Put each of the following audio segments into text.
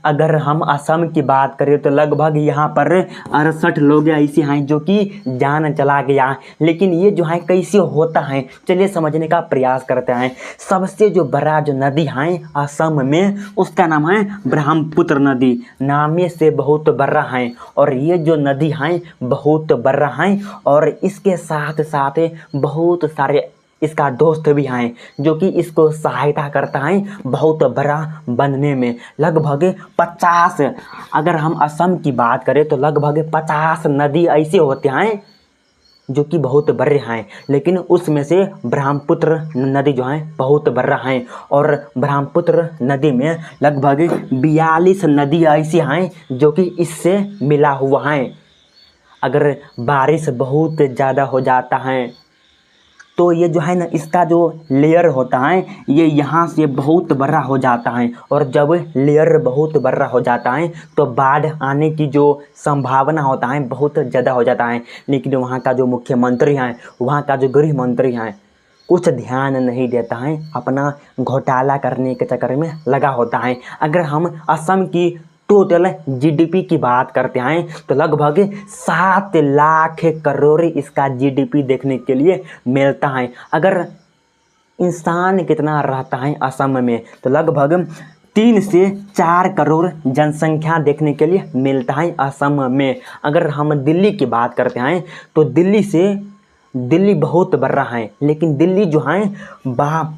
अगर हम असम की बात करें तो लगभग यहाँ पर 68 लोग ऐसे हैं जो कि जान चला गया। लेकिन ये जो है कैसे होता है, चलिए समझने का प्रयास करते हैं। सबसे जो बड़ा जो नदी है असम में, उसका नाम है ब्रह्मपुत्र नदी। नामे से बहुत बड़ा है और ये जो नदी है बहुत बड़ा है और इसके साथ साथ बहुत सारे इसका दोस्त भी हैं जो कि इसको सहायता करता है बहुत बड़ा बनने में। लगभग 50, अगर हम असम की बात करें तो लगभग 50 नदी ऐसे होते हैं जो कि बहुत बड़े हैं, लेकिन उसमें से ब्रह्मपुत्र नदी जो है बहुत बड़ा है। और ब्रह्मपुत्र नदी में लगभग 42 नदी ऐसी हैं जो कि इससे मिला हुआ है। अगर बारिश बहुत ज़्यादा हो जाता है तो ये जो है ना, इसका जो लेयर होता है ये यहाँ से बहुत बड़ा हो जाता है और जब लेयर बहुत बड़ा हो जाता है तो बाढ़ आने की जो संभावना होता है बहुत ज़्यादा हो जाता है। लेकिन वहाँ का जो मुख्यमंत्री हैं, वहाँ का जो गृह मंत्री हैं, कुछ ध्यान नहीं देता है, अपना घोटाला करने के चक्कर में लगा होता है। अगर हम असम की टोटल जीडीपी की बात करते हैं तो लगभग 7 लाख करोड़ इसका जीडीपी देखने के लिए मिलता है। अगर इंसान कितना रहता है असम में तो लगभग 3 से 4 करोड़ जनसंख्या देखने के लिए मिलता है असम में। अगर हम दिल्ली की बात करते हैं तो दिल्ली बहुत बड़ा है, लेकिन दिल्ली जो है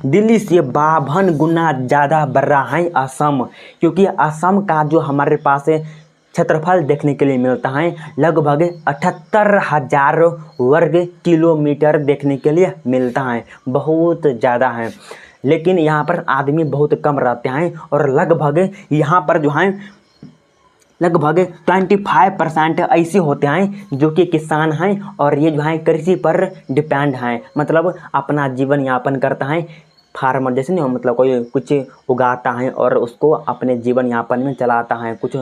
दिल्ली से 52 गुना ज़्यादा बड़ा है असम। क्योंकि असम का जो हमारे पास क्षेत्रफल देखने के लिए मिलता है लगभग 78,000 वर्ग किलोमीटर देखने के लिए मिलता है, बहुत ज़्यादा है। लेकिन यहाँ पर आदमी बहुत कम रहते हैं और लगभग यहाँ पर जो है लगभग 25% ऐसे होते हैं जो कि किसान हैं और ये जो है कृषि पर डिपेंड हैं, मतलब अपना जीवन यापन करता है। फार्मर जैसे नहीं, मतलब कोई कुछ उगाता है और उसको अपने जीवन यापन में चलाता है, कुछ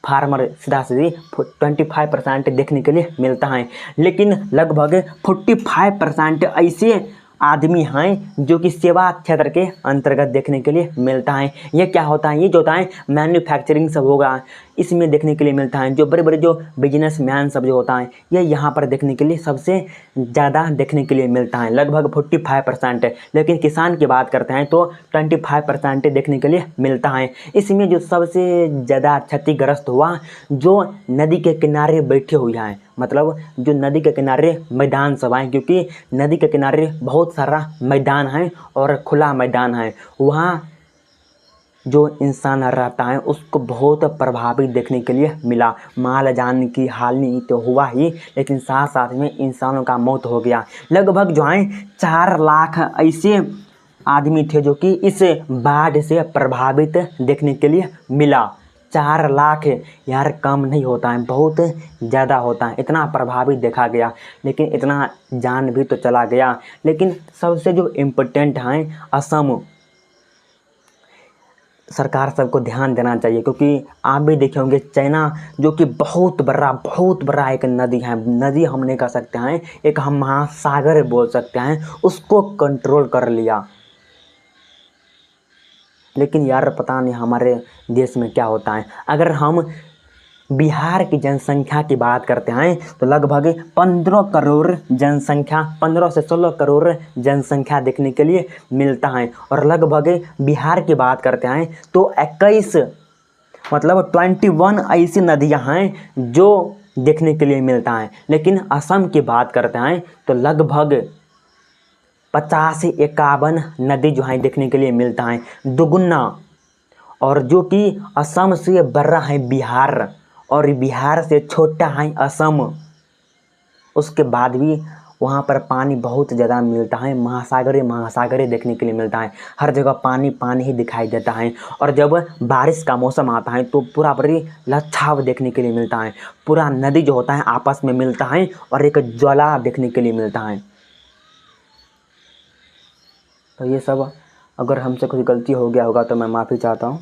फार्मर सीधा सीधी 25% देखने के लिए मिलता है। लेकिन लगभग 45% ऐसे आदमी हैं जो कि सेवा क्षेत्र के अंतर्गत देखने के लिए मिलता है। ये क्या होता है, ये जो होता है मैन्युफैक्चरिंग सब होगा, इसमें देखने के लिए मिलता है। जो बड़े बड़े जो बिजनेसमैन सब जो होता है ये यहाँ पर देखने के लिए सबसे ज़्यादा देखने के लिए मिलता है, लगभग 45%। लेकिन किसान की बात करते हैं तो 25% देखने के लिए मिलता है। इसमें जो सबसे ज़्यादा क्षतिग्रस्त हुआ जो नदी के किनारे बैठे हुए हैं, मतलब जो नदी के किनारे मैदान सब हैं, क्योंकि नदी के किनारे बहुत सारा मैदान है और खुला मैदान है, वहाँ जो इंसान रहता है उसको बहुत प्रभावित देखने के लिए मिला। माल जान की हानि तो हुआ ही, लेकिन साथ साथ में इंसानों का मौत हो गया। लगभग जो है 4 लाख ऐसे आदमी थे जो कि इस बाढ़ से प्रभावित देखने के लिए मिला। 4 लाख यार कम नहीं होता है, बहुत ज़्यादा होता है, इतना प्रभावित देखा गया। लेकिन इतना जान भी तो चला गया। लेकिन सबसे जो इम्पोर्टेंट है, असम सरकार सबको ध्यान देना चाहिए, क्योंकि आप भी देखे होंगे चाइना जो कि बहुत बड़ा एक नदी है, नदी हम नहीं कह सकते हैं, एक हम महासागर बोल सकते हैं, उसको कंट्रोल कर लिया। लेकिन यार पता नहीं हमारे देश में क्या होता है। अगर हम बिहार की जनसंख्या की बात करते हैं तो लगभग 15 करोड़ जनसंख्या, 15 से 16 करोड़ जनसंख्या देखने के लिए मिलता है। और लगभग बिहार की बात करते हैं तो 21 मतलब 21 ऐसी नदियां हैं जो देखने के लिए मिलता है। लेकिन असम की बात करते हैं तो लगभग 50 से 51 नदी जो है देखने के लिए मिलता है, दुगुना। और जो कि असम से बड़ा है बिहार और बिहार से छोटा है असम, उसके बाद भी वहाँ पर पानी बहुत ज़्यादा मिलता है, महासागरीय देखने के लिए मिलता है, हर जगह पानी पानी ही दिखाई देता है। और जब बारिश का मौसम आता है तो पूरा बड़ी लच्छाव देखने के लिए मिलता है, पूरा नदी जो होता है आपस में मिलता है और एक ज्वाला देखने के लिए मिलता है। तो ये सब अगर हमसे कुछ गलती हो गया होगा तो मैं माफ़ी चाहता हूँ।